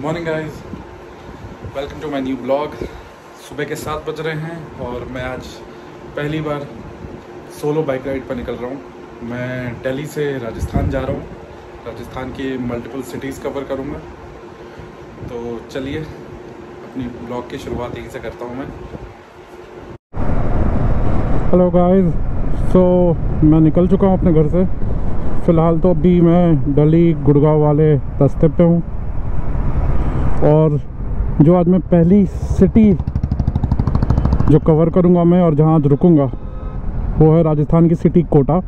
Morning guys, welcome to my new blog. सुबह के 7 बज रहे हैं और मैं आज पहली बार सोलो बाइक राइड पर निकल रहा हूँ। मैं दिल्ली से राजस्थान जा रहा हूँ। राजस्थान की मल्टीपल सिटीज़ कवर करूँगा। तो चलिए अपनी ब्लॉग की शुरुआत यहीं से करता हूँ मैं। हेलो गाइस, सो मैं निकल चुका हूँ अपने घर से। फ़िलहाल तो अभी मैं दिल्ली गुड़गांव वाले रास्ते पे हूँ और जो आज मैं पहली सिटी जो कवर करूँगा मैं और जहाँ आज रुकूँगा वो है राजस्थान की सिटी कोटा।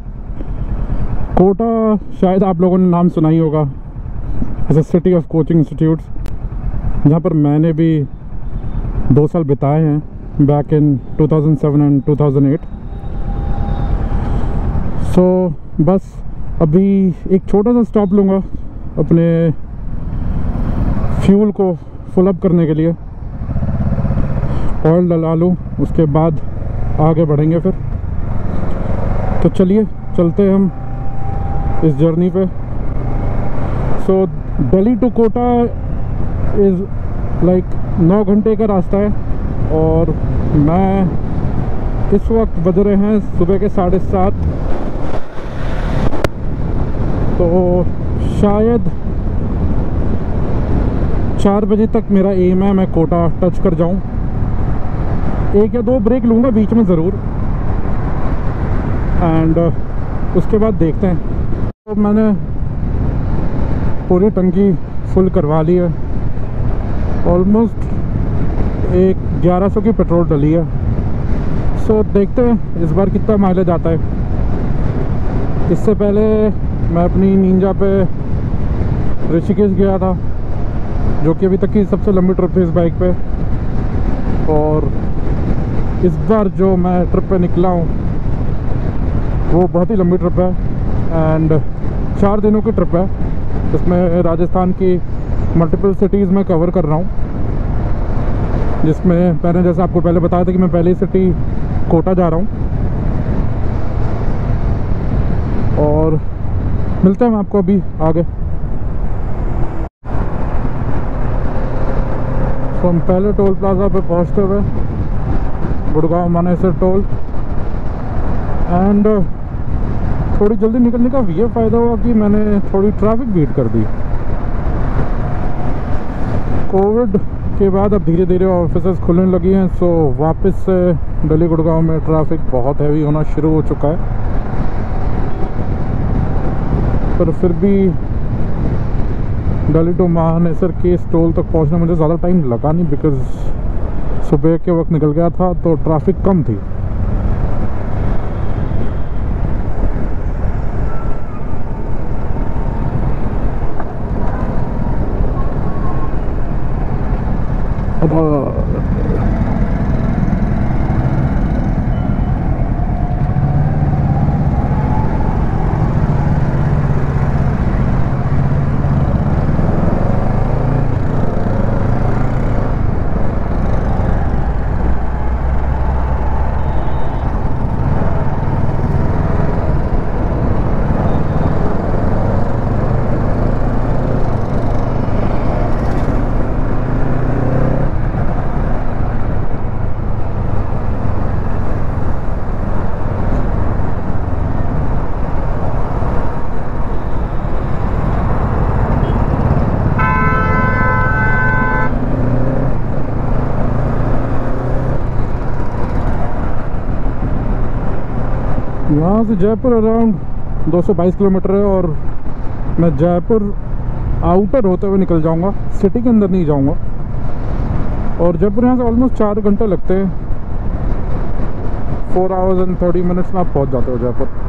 कोटा शायद आप लोगों ने नाम सुना ही होगा as a city of coaching institutes, जहाँ पर मैंने भी 2 साल बिताए हैं बैक इन 2007 एंड 2008। सो बस अभी एक छोटा सा स्टॉप लूँगा अपने फ्यूल को फुल अप करने के लिए, ऑयल डला लूँ, उसके बाद आगे बढ़ेंगे फिर। तो चलिए चलते हैं हम इस जर्नी पे। So Delhi to Kota is like 9 घंटे का रास्ता है और मैं इस वक्त बज रहे हैं सुबह के 7:30। तो शायद 4 बजे तक मेरा एम है मैं कोटा टच कर जाऊं। 1 या 2 ब्रेक लूँगा बीच में ज़रूर एंड उसके बाद देखते हैं। तो मैंने पूरी टंकी फुल करवा ली है, ऑलमोस्ट 1100 की पेट्रोल डली है। सो देखते हैं इस बार कितना माइलेज आता है। इससे पहले मैं अपनी निंजा पे ऋषिकेश गया था, जो कि अभी तक की सबसे लंबी ट्रिप है इस बाइक पे। और इस बार जो मैं ट्रिप पे निकला हूँ वो बहुत ही लंबी ट्रिप है एंड 4 दिनों की ट्रिप है। इसमें राजस्थान की मल्टीपल सिटीज़ में कवर कर रहा हूँ, जिसमें मैंने जैसे आपको पहले बताया था कि मैं पहली सिटी कोटा जा रहा हूँ। और मिलते हैं आपको अभी आगे। तो हम पहले टोल प्लाजा पे पहुंचते हुए गुड़गांव मानेसर टोल एंड थोड़ी जल्दी निकलने का ये फ़ायदा हुआ कि मैंने थोड़ी ट्रैफिक बीट कर दी। कोविड के बाद अब धीरे धीरे ऑफिसेज खुलने लगी हैं, सो वापस से दिल्ली गुड़गांव में ट्रैफिक बहुत हैवी होना शुरू हो चुका है। पर फिर भी दिल्ली टू मानेसर के टोल तक पहुंचने मुझे ज़्यादा टाइम लगा नहीं, बिकॉज़ सुबह के वक्त निकल गया था तो ट्रैफिक कम थी। यहाँ से जयपुर अराउंड 222 किलोमीटर है और मैं जयपुर आउटर होते हुए निकल जाऊँगा, सिटी के अंदर नहीं जाऊँगा। और जयपुर यहाँ से ऑलमोस्ट 4 घंटे लगते हैं। 4 आवर्स एंड 30 मिनट्स में आप पहुँच जाते हो जयपुर।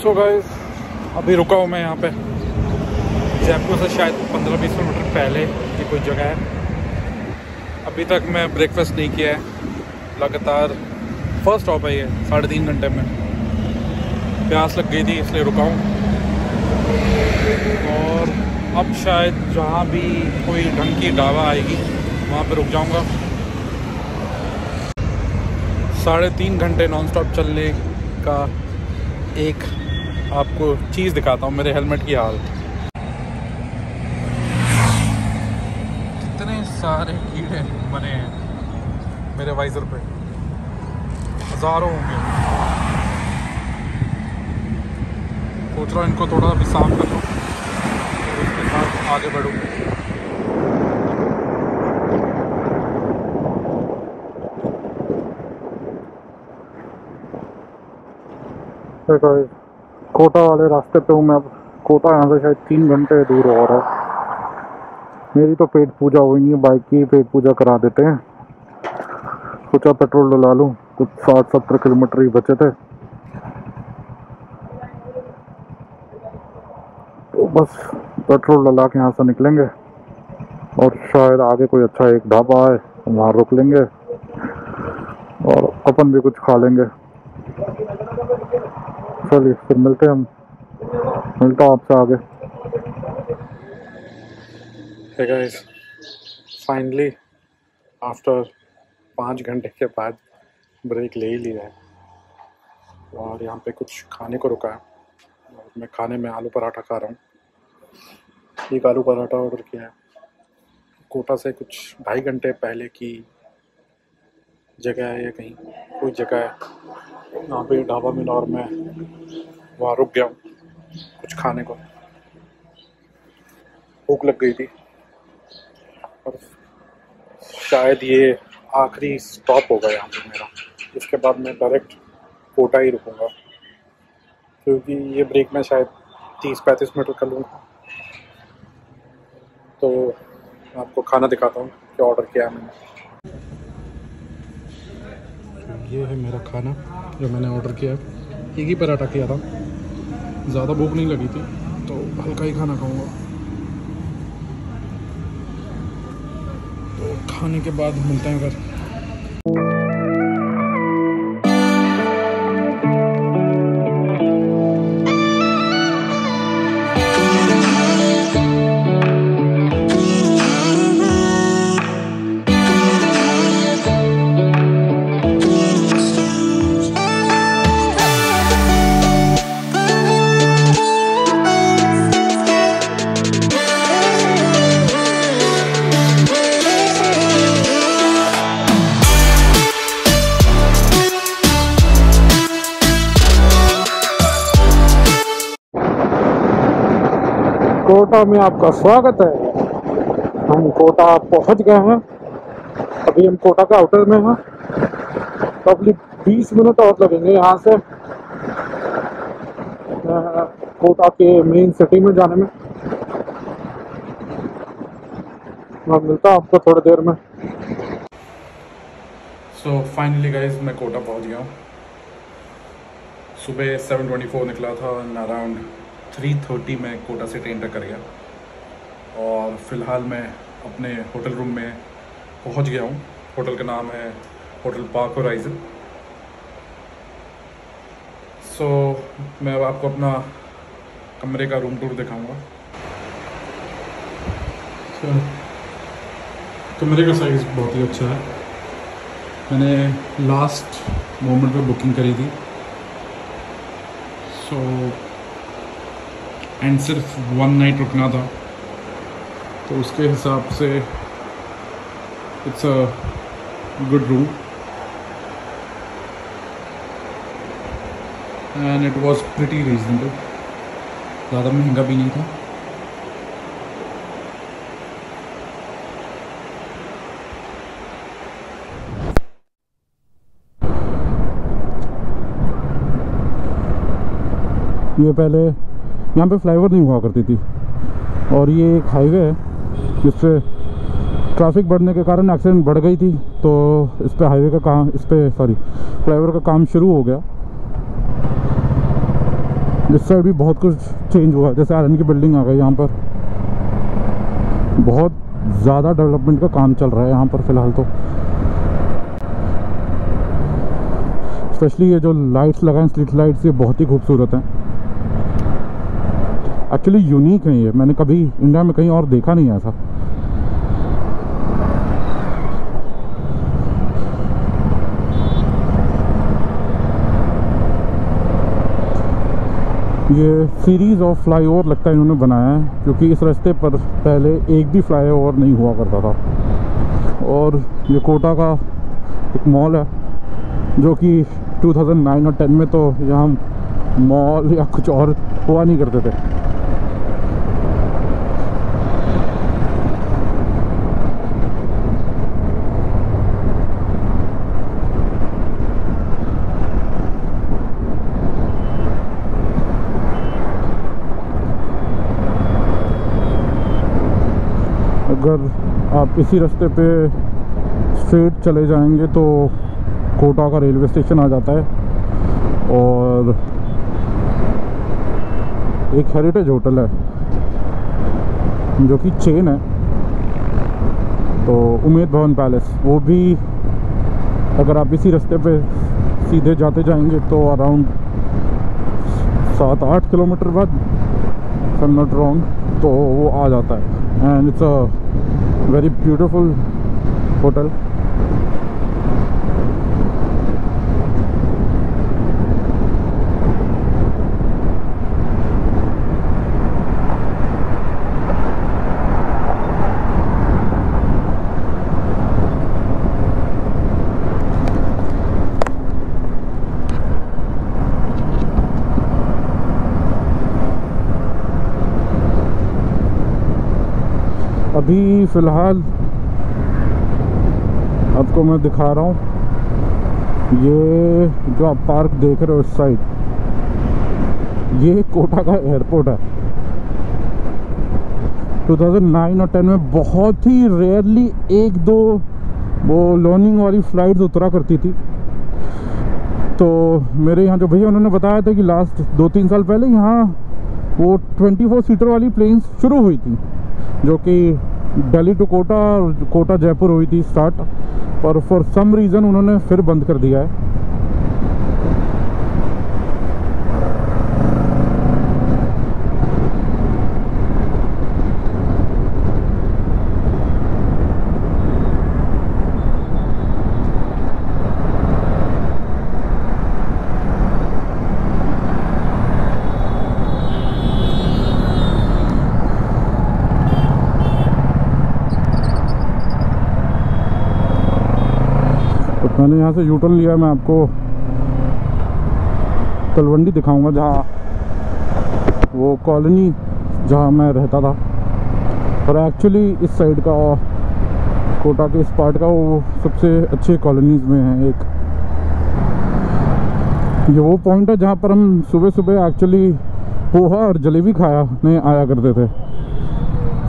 सो गाइस अभी रुका हूँ मैं यहाँ पे जयपुर से शायद 15-20 किलोमीटर पहले की कोई जगह है। अभी तक मैं ब्रेकफास्ट नहीं किया है। लगातार फर्स्ट स्टॉप है ये 3.5 घंटे में। प्यास लग गई थी इसलिए रुका हूँ। और अब शायद जहाँ भी कोई ढंग की ढाबा आएगी वहाँ पे रुक जाऊँगा। 3.5 घंटे नॉन स्टॉप चलने का एक आपको चीज़ दिखाता हूँ, मेरे हेलमेट की हालत। कितने सारे कीड़े बने हैं मेरे वाइजर पे, हज़ारों होंगे। सोच रहा हूँ इनको थोड़ा अभी साफ कर लूँ, उसके बाद आगे बढ़ूँ। कोटा वाले रास्ते पे हूँ मैं अब। कोटा यहाँ से शायद 3 घंटे दूर और है। मेरी तो पेट पूजा हुई नहीं है, बाइक की पेट पूजा करा देते हैं। सोचा पेट्रोल डला लूँ, कुछ 60-70 किलोमीटर ही बचे थे तो बस पेट्रोल डला के यहाँ से निकलेंगे और शायद आगे कोई अच्छा एक ढाबा है वहाँ रुक लेंगे और अपन भी कुछ खा लेंगे। चलिए फिर मिलते हैं, हम मिलता हूँ आपसे आगे। Hey guys, फाइनली आफ्टर 5 घंटे के बाद ब्रेक ले ही लिया है और यहाँ पे कुछ खाने को रुका है। और मैं खाने में आलू पराठा खा रहा हूँ। एक आलू पराठा ऑर्डर किया है। कोटा से कुछ 2.5 घंटे पहले की जगह है या कहीं कोई जगह है, यहाँ पे ढाबा मिला और मैं वहाँ रुक गया हूँ कुछ खाने को। भूख लग गई थी और शायद ये आखिरी स्टॉप होगा यहाँ पे मेरा। इसके बाद मैं डायरेक्ट कोटा ही रुकूँगा क्योंकि ये ब्रेक मैं शायद 30-35 मिनट कर लूँगा। तो आपको खाना दिखाता हूँ क्या ऑर्डर किया है मैंने। ये है मेरा खाना जो मैंने ऑर्डर किया। एक ही पराठा किया था, ज़्यादा भूख नहीं लगी थी तो हल्का ही खाना खाऊंगा। तो खाने के बाद मिलते हैं घर। कोटा में आपका स्वागत है। हम कोटा पहुंच गए हैं। अभी हम कोटा के आउटर में हैं तो अभी 20 मिनट और लगेंगे यहाँ से कोटा के मेन सिटी में जाने में। मैं मिलता हूँ आपको थोड़ी देर में। सो फाइनली गाइज मैं कोटा पहुँच गया हूँ। सुबह 7:24 निकला था एंड अराउंड 3:30 में कोटा से ट्रेन कर गया और फ़िलहाल मैं अपने होटल रूम में पहुंच गया हूं। होटल का नाम है होटल पार्क होराइजन। सो मैं अब आपको अपना कमरे का रूम टूर दिखाऊंगा। कमरे का साइज़ बहुत ही अच्छा है। मैंने लास्ट मोमेंट पे बुकिंग करी थी एंड सिर्फ 1 नाइट रुकना था तो उसके हिसाब से it's a good room and it was pretty reasonable. ज़्यादा महंगा भी नहीं था। ये पहले यहाँ पे फ्लाईओवर नहीं हुआ करती थी और ये एक हाईवे है जिससे ट्रैफिक बढ़ने के कारण एक्सीडेंट बढ़ गई थी। तो इस पे हाईवे का काम, फ्लाईओवर का काम शुरू हो गया इस साइड भी बहुत कुछ चेंज हुआ है, जैसे आयरन की बिल्डिंग आ गई यहाँ पर। बहुत ज़्यादा डेवलपमेंट का काम चल रहा है यहाँ पर फ़िलहाल तो। स्पेशली ये जो लाइट्स लगाए, स्ट्रीट लाइट्स, ये बहुत ही खूबसूरत हैं। एक्चुअली यूनिक है ये, मैंने कभी इंडिया में कहीं और देखा नहीं ऐसा। ये सीरीज़ ऑफ फ्लाईओवर लगता है इन्होंने बनाया है, क्योंकि इस रास्ते पर पहले एक भी फ्लाईओवर नहीं हुआ करता था। और ये कोटा का एक मॉल है, जो कि 2009 और 10 में तो यहाँ मॉल या कुछ और हुआ नहीं करते थे। अगर आप इसी रास्ते पे स्ट्रेट चले जाएंगे तो कोटा का रेलवे स्टेशन आ जाता है, और एक हेरिटेज होटल है जो कि चेन है, तो उम्मेद भवन पैलेस, वो भी अगर आप इसी रास्ते पे सीधे जाते जाएंगे तो अराउंड 7-8 किलोमीटर बाद, if I am not wrong, तो वो आ जाता है। And it's a very beautiful hotel. अभी फ़िलहाल आपको मैं दिखा रहा हूँ, ये जो आप पार्क देख रहे हो इस साइड, ये कोटा का एयरपोर्ट है। 2009 और 10 में बहुत ही रेयरली 1-2 वो लॉन्चिंग वाली फ़्लाइट्स उतरा करती थी। तो मेरे यहाँ जो भैया उन्होंने बताया था कि लास्ट 2-3 साल पहले यहाँ वो 24 सीटर वाली प्लेन्स शुरू हुई थी, जो कि दिल्ली टू कोटा और कोटा जयपुर हुई थी स्टार्ट, पर फॉर सम रीज़न उन्होंने फिर बंद कर दिया है। मैंने यहाँ से यू टर्न लिया, मैं आपको तलवंडी दिखाऊंगा, जहाँ वो कॉलोनी जहाँ मैं रहता था। और एक्चुअली इस साइड का, कोटा के इस पार्ट का, वो सबसे अच्छे कॉलोनीज़ में है एक। ये वो पॉइंट है जहाँ पर हम सुबह सुबह एक्चुअली पोहा और जलेबी खाने आया करते थे।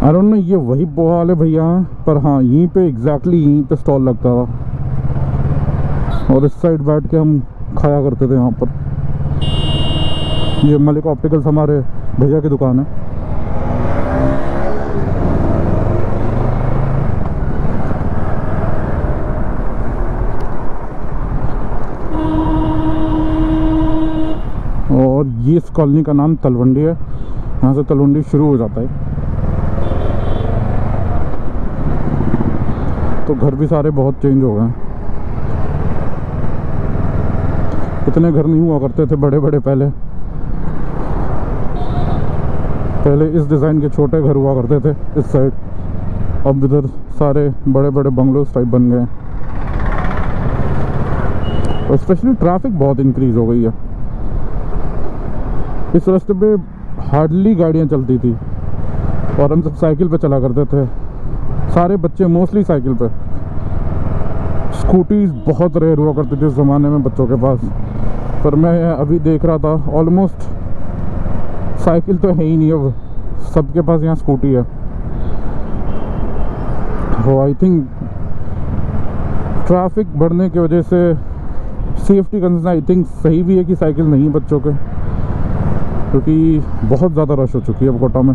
आई डोंट नो ये वही पोहा वाले भैया हैं, पर हाँ यहीं पे एग्जैक्टली यहीं पे स्टॉल लगता था, और इस साइड बैठ के हम खाया करते थे यहाँ पर। ये मलिक ऑप्टिकल्स हमारे भैया की दुकान है। और ये इस कॉलोनी का नाम तलवंडी है, यहाँ से तलवंडी शुरू हो जाता है। तो घर भी सारे बहुत चेंज हो गए हैं, इतने घर नहीं हुआ करते थे बड़े बड़े पहले इस डिज़ाइन के छोटे घर हुआ करते थे इस साइड। अब इधर सारे बड़े बड़े बंगलोज टाइप बन गए, और स्पेशली ट्रैफिक बहुत इंक्रीज़ हो गई है। इस रास्ते पे हार्डली गाड़ियाँ चलती थी, और हम सब साइकिल पे चला करते थे, सारे बच्चे मोस्टली साइकिल पे। स्कूटीज बहुत रेयर हुआ करती थी उस ज़माने में बच्चों के पास, पर मैं अभी देख रहा था ऑलमोस्ट साइकिल तो है ही नहीं, अब सबके पास यहाँ स्कूटी है। तो आई थिंक ट्रैफिक बढ़ने की वजह से सेफ्टी कंसर्न आई थिंक सही भी है कि साइकिल नहीं बच्चों के, क्योंकि बहुत ज़्यादा रश हो चुकी है अब कोटा में।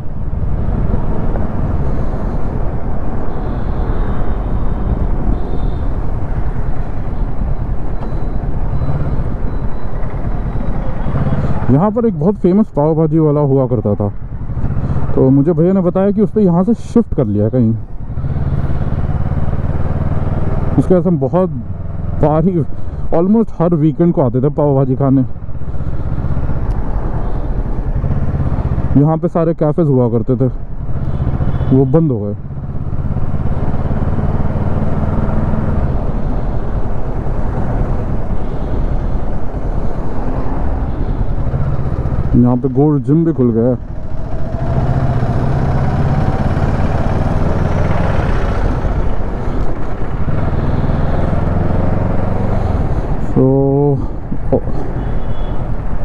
यहाँ पर एक बहुत फेमस पाव भाजी वाला हुआ करता था, तो मुझे भैया ने बताया कि उसने यहाँ से शिफ्ट कर लिया कहीं। उसके वजह से हम बहुत बारी ऑलमोस्ट हर वीकेंड को आते थे पाव भाजी खाने। यहाँ पे सारे कैफ़ेज़ हुआ करते थे, वो बंद हो गए। यहाँ पे गोल्ड जिम भी खुल गया है। तो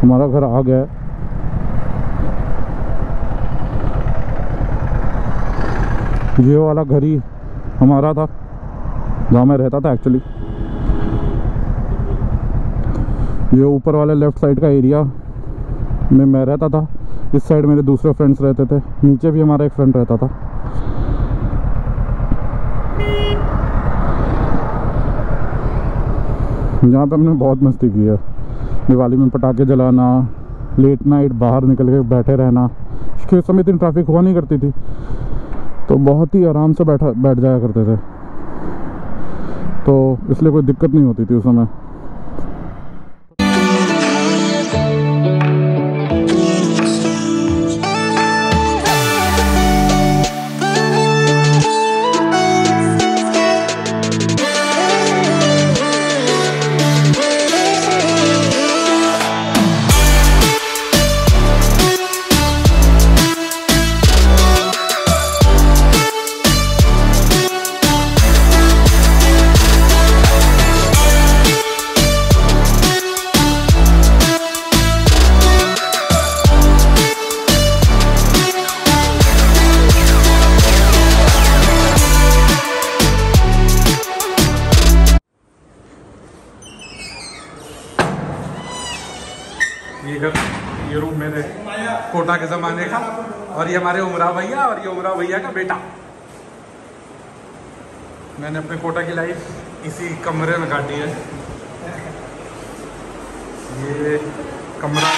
हमारा घर आ गया है। ये वाला घर ही हमारा था जहाँ मैं रहता था एक्चुअली। ये ऊपर वाले लेफ्ट साइड का एरिया में मैं रहता था, इस साइड मेरे दूसरे फ्रेंड्स रहते थे, नीचे भी हमारा एक फ्रेंड रहता था। यहाँ पे हमने बहुत मस्ती की है। दिवाली में पटाखे जलाना, लेट नाइट बाहर निकल के बैठे रहना। इसके समय इतनी ट्रैफिक हुआ नहीं करती थी, तो बहुत ही आराम से बैठ जाया करते थे, तो इसलिए कोई दिक्कत नहीं होती थी उस समय। ये रूम मेरे कोटा के ज़माने का, और ये हमारे उमरा भैया और ये उमरा भैया का बेटा। मैंने अपने कोटा की लाइफ इसी कमरे में काटी है। ये कमरा,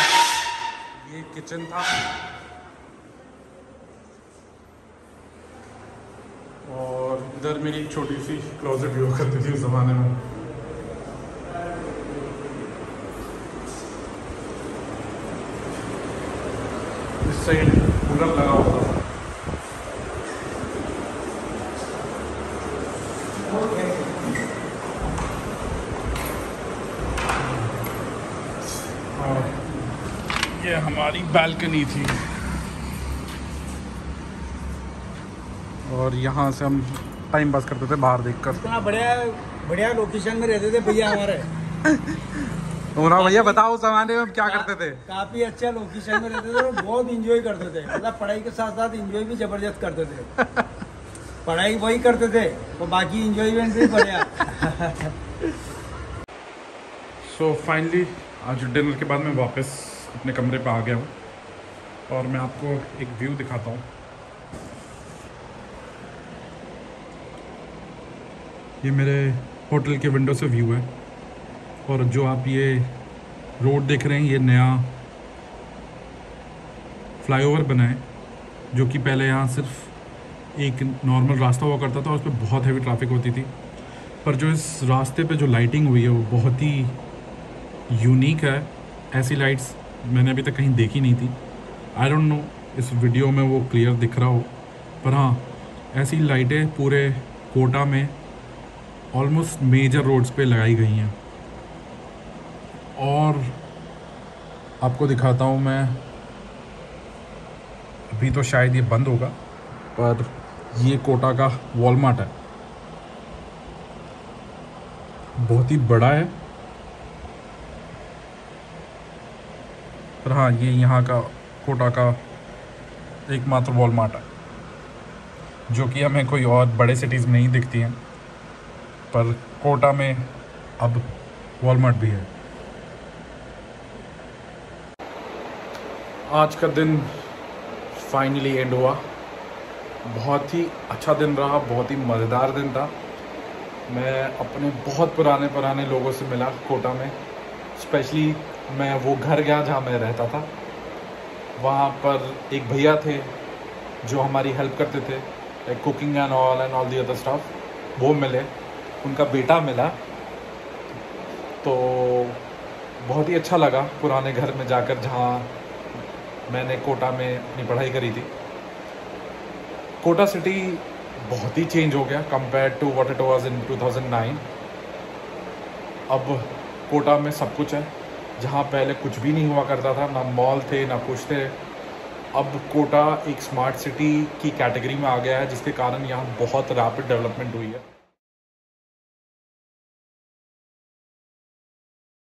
ये किचन था, और इधर मेरी एक छोटी सी क्लोजेट भी हुआ करती थी उस ज़माने में। इस साइड कूलर लगा होता था। और ये हमारी बालकनी थी, और यहाँ से हम टाइम पास करते थे बाहर देखकर। इतना बढ़िया लोकेशन में रहते थे भैया हमारे। उमरा भैया बताओ उस जमाने में हम क्या करते थे? काफी अच्छा लोकेशन में रहते थे और बहुत इंजॉय करते थे। मतलब पढ़ाई के साथ साथ इंजॉय भी जबरदस्त करते थे। पढ़ाई वही करते थे और बाकी इंजॉयमेंट भी बढ़िया। सो फाइनली आज डिनर के बाद मैं वापस अपने कमरे पे आ गया हूँ, और मैं आपको एक व्यू दिखाता हूँ। ये मेरे होटल के विंडो से व्यू है, और जो आप ये रोड देख रहे हैं, ये नया फ्लाईओवर बना है, जो कि पहले यहाँ सिर्फ एक नॉर्मल रास्ता हुआ करता था और उस पर बहुत हैवी ट्रैफिक होती थी। पर जो इस रास्ते पे जो लाइटिंग हुई है वो बहुत ही यूनिक है। ऐसी लाइट्स मैंने अभी तक कहीं देखी नहीं थी। आई डोंट नो इस वीडियो में वो क्लियर दिख रहा हो, पर हाँ, ऐसी लाइटें पूरे कोटा में ऑलमोस्ट मेजर रोड्स पे लगाई गई हैं। और आपको दिखाता हूँ मैं, अभी तो शायद ये बंद होगा, पर ये कोटा का वॉलमार्ट है, बहुत ही बड़ा है। पर हाँ, ये यहाँ का कोटा का एकमात्र वॉलमार्ट है, जो कि हमें कोई और बड़े सिटीज़ में नहीं दिखती हैं, पर कोटा में अब वॉलमार्ट भी है। आज का दिन फाइनली एंड हुआ। बहुत ही अच्छा दिन रहा, बहुत ही मज़ेदार दिन था। मैं अपने बहुत पुराने लोगों से मिला कोटा में। स्पेशली मैं वो घर गया जहाँ मैं रहता था। वहाँ पर एक भैया थे जो हमारी हेल्प करते थे, like cooking and all the other staff, वो मिले। उनका बेटा मिला, तो बहुत ही अच्छा लगा पुराने घर में जाकर जहाँ मैंने कोटा में अपनी पढ़ाई करी थी। कोटा सिटी बहुत ही चेंज हो गया compare to what it was in 2009। अब कोटा में सब कुछ है, जहाँ पहले कुछ भी नहीं हुआ करता था, ना मॉल थे ना कुछ थे। अब कोटा एक स्मार्ट सिटी की कैटेगरी में आ गया है, जिसके कारण यहाँ बहुत रैपिड डेवलपमेंट हुई है।